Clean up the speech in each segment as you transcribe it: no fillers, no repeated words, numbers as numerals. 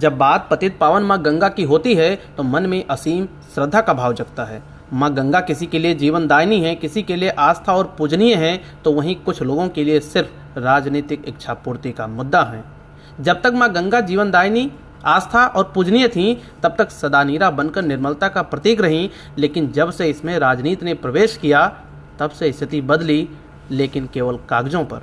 जब बात पतित पावन माँ गंगा की होती है तो मन में असीम श्रद्धा का भाव जगता है। माँ गंगा किसी के लिए जीवनदायिनी है, किसी के लिए आस्था और पूजनीय है, तो वहीं कुछ लोगों के लिए सिर्फ राजनीतिक इच्छा पूर्ति का मुद्दा है। जब तक माँ गंगा जीवनदायिनी, आस्था और पूजनीय थी, तब तक सदा नीरा बनकर निर्मलता का प्रतीक रही। लेकिन जब से इसमें राजनीति ने प्रवेश किया, तब से स्थिति बदली, लेकिन केवल कागजों पर।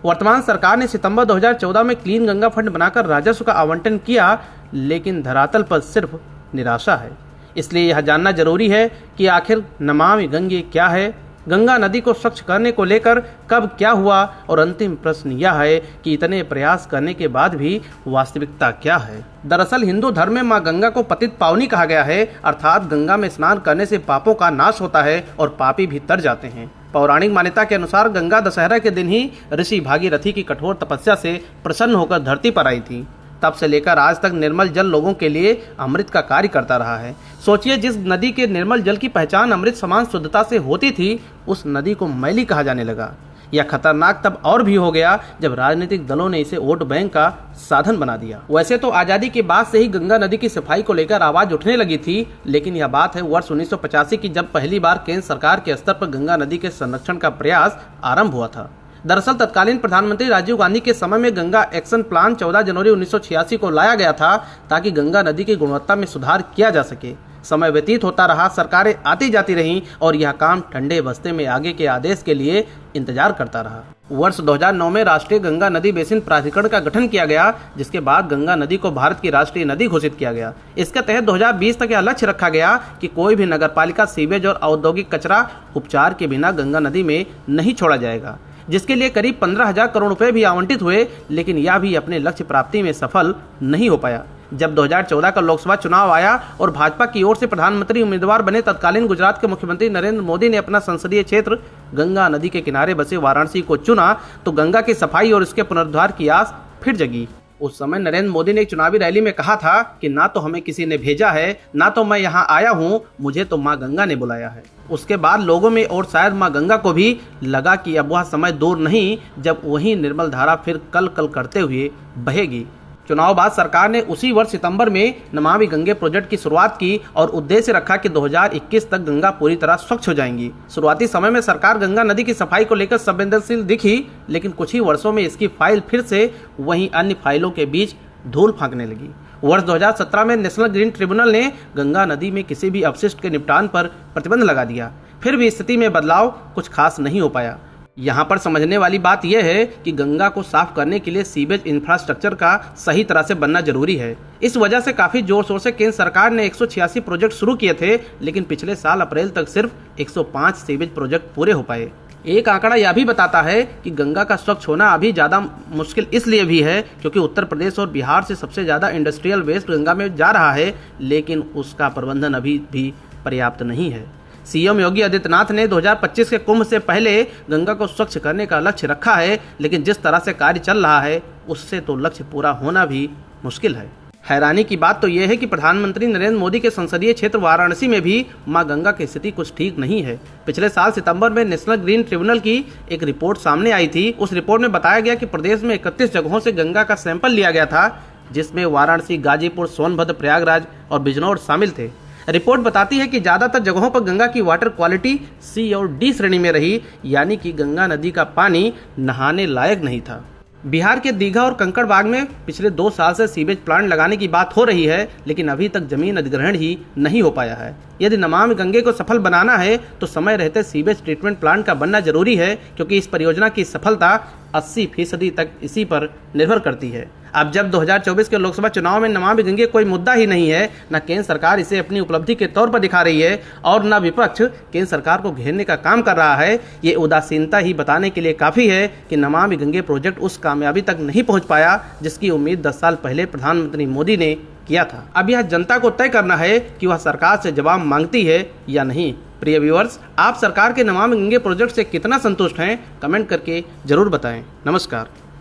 वर्तमान सरकार ने सितंबर 2014 में क्लीन गंगा फंड बनाकर राजस्व का आवंटन किया, लेकिन धरातल पर सिर्फ निराशा है। इसलिए यह जानना जरूरी है कि आखिर नमामि गंगे क्या है, गंगा नदी को स्वच्छ करने को लेकर कब क्या हुआ, और अंतिम प्रश्न यह है कि इतने प्रयास करने के बाद भी वास्तविकता क्या है। दरअसल हिंदू धर्म में मां गंगा को पतित पावनी कहा गया है, अर्थात गंगा में स्नान करने से पापों का नाश होता है और पापी भी तर जाते हैं। पौराणिक मान्यता के अनुसार गंगा दशहरा के दिन ही ऋषि भागीरथी की कठोर तपस्या से प्रसन्न होकर धरती पर आई थी। तब से लेकर आज तक निर्मल जल लोगों के लिए अमृत का कार्य करता रहा है। सोचिए, जिस नदी के निर्मल जल की पहचान अमृत समान शुद्धता से होती थी, उस नदी को मैली कहा जाने लगा। यह खतरनाक तब और भी हो गया जब राजनीतिक दलों ने इसे वोट बैंक का साधन बना दिया। वैसे तो आजादी के बाद से ही गंगा नदी की सफाई को लेकर आवाज उठने लगी थी, लेकिन यह बात है वर्ष 1985 की, जब पहली बार केंद्र सरकार के स्तर पर गंगा नदी के संरक्षण का प्रयास आरंभ हुआ था। दरअसल तत्कालीन प्रधानमंत्री राजीव गांधी के समय में गंगा एक्शन प्लान 14 जनवरी 1986 को लाया गया था, ताकि गंगा नदी की गुणवत्ता में सुधार किया जा सके। समय व्यतीत होता रहा, सरकारें आती जाती रहीं और यह काम ठंडे बस्ते में आगे के आदेश के लिए इंतजार करता रहा। वर्ष 2009 में राष्ट्रीय गंगा नदी बेसिन प्राधिकरण का गठन किया गया, जिसके बाद गंगा नदी को भारत की राष्ट्रीय नदी घोषित किया गया। इसके तहत 2020 तक यह लक्ष्य रखा गया कि कोई भी नगरपालिका सीवेज और औद्योगिक कचरा उपचार के बिना गंगा नदी में नहीं छोड़ा जाएगा, जिसके लिए करीब 15,000 करोड़ रुपए भी आवंटित हुए, लेकिन यह भी अपने लक्ष्य प्राप्ति में सफल नहीं हो पाया। जब 2014 का लोकसभा चुनाव आया और भाजपा की ओर से प्रधानमंत्री उम्मीदवार बने तत्कालीन गुजरात के मुख्यमंत्री नरेंद्र मोदी ने अपना संसदीय क्षेत्र गंगा नदी के किनारे बसे वाराणसी को चुना, तो गंगा की सफाई और इसके पुनरुद्धार की आस फिर जगी। उस समय नरेंद्र मोदी ने एक चुनावी रैली में कहा था कि ना तो हमें किसी ने भेजा है, ना तो मैं यहाँ आया हूँ, मुझे तो माँ गंगा ने बुलाया है। उसके बाद लोगों में और शायद माँ गंगा को भी लगा कि अब वह समय दूर नहीं जब वही निर्मल धारा फिर कल कल करते हुए बहेगी। चुनाव बाद सरकार ने उसी वर्ष सितंबर में नमामि गंगे प्रोजेक्ट की शुरुआत की और उद्देश्य रखा कि 2021 तक गंगा पूरी तरह स्वच्छ हो जाएंगी। शुरुआती समय में सरकार गंगा नदी की सफाई को लेकर संवेदनशील दिखी, लेकिन कुछ ही वर्षों में इसकी फाइल फिर से वहीं अन्य फाइलों के बीच धूल फेंकने लगी। वर्ष 2017 में नेशनल ग्रीन ट्रिब्यूनल ने गंगा नदी में किसी भी अपशिष्ट के निपटान पर प्रतिबंध लगा दिया। फिर भी स्थिति में बदलाव कुछ खास नहीं हो पाया। यहाँ पर समझने वाली बात यह है कि गंगा को साफ करने के लिए सीवेज इंफ्रास्ट्रक्चर का सही तरह से बनना जरूरी है। इस वजह से काफी जोर शोर से केंद्र सरकार ने 186 प्रोजेक्ट शुरू किए थे, लेकिन पिछले साल अप्रैल तक सिर्फ 105 सीवेज प्रोजेक्ट पूरे हो पाए। एक आंकड़ा यह भी बताता है कि गंगा का स्वच्छ होना अभी ज्यादा मुश्किल इसलिए भी है क्योंकि उत्तर प्रदेश और बिहार से सबसे ज्यादा इंडस्ट्रियल वेस्ट गंगा में जा रहा है, लेकिन उसका प्रबंधन अभी भी पर्याप्त नहीं है। सीएम योगी आदित्यनाथ ने 2025 के कुंभ से पहले गंगा को स्वच्छ करने का लक्ष्य रखा है, लेकिन जिस तरह से कार्य चल रहा है उससे तो लक्ष्य पूरा होना भी मुश्किल है। हैरानी की बात तो यह है कि प्रधानमंत्री नरेंद्र मोदी के संसदीय क्षेत्र वाराणसी में भी मां गंगा की स्थिति कुछ ठीक नहीं है। पिछले साल सितंबर में नेशनल ग्रीन ट्रिब्यूनल की एक रिपोर्ट सामने आई थी। उस रिपोर्ट में बताया गया कि प्रदेश में 31 जगहों से गंगा का सैंपल लिया गया था, जिसमें वाराणसी, गाजीपुर, सोनभद्र, प्रयागराज और बिजनौर शामिल थे। रिपोर्ट बताती है कि ज्यादातर जगहों पर गंगा की वाटर क्वालिटी सी और डी श्रेणी में रही, यानी कि गंगा नदी का पानी नहाने लायक नहीं था। बिहार के दीघा और कंकड़बाग में पिछले 2 साल से सीवेज प्लांट लगाने की बात हो रही है, लेकिन अभी तक जमीन अधिग्रहण ही नहीं हो पाया है। यदि नमामि गंगे को सफल बनाना है तो समय रहते सीवेज ट्रीटमेंट प्लांट का बनना जरूरी है, क्योंकि इस परियोजना की सफलता 80% तक इसी पर निर्भर करती है। अब जब 2024 के लोकसभा चुनाव में नमामि गंगे कोई मुद्दा ही नहीं है, न केंद्र सरकार इसे अपनी उपलब्धि के तौर पर दिखा रही है और न विपक्ष केंद्र सरकार को घेरने का काम कर रहा है, ये उदासीनता ही बताने के लिए काफी है कि नमामि गंगे प्रोजेक्ट उस कामयाबी तक नहीं पहुंच पाया जिसकी उम्मीद 10 साल पहले प्रधानमंत्री मोदी ने किया था। अब यह जनता को तय करना है कि वह सरकार से जवाब मांगती है या नहीं। प्रिय व्यूअर्स, आप सरकार के नमामि गंगे प्रोजेक्ट से कितना संतुष्ट हैं, कमेंट करके जरूर बताएं। नमस्कार।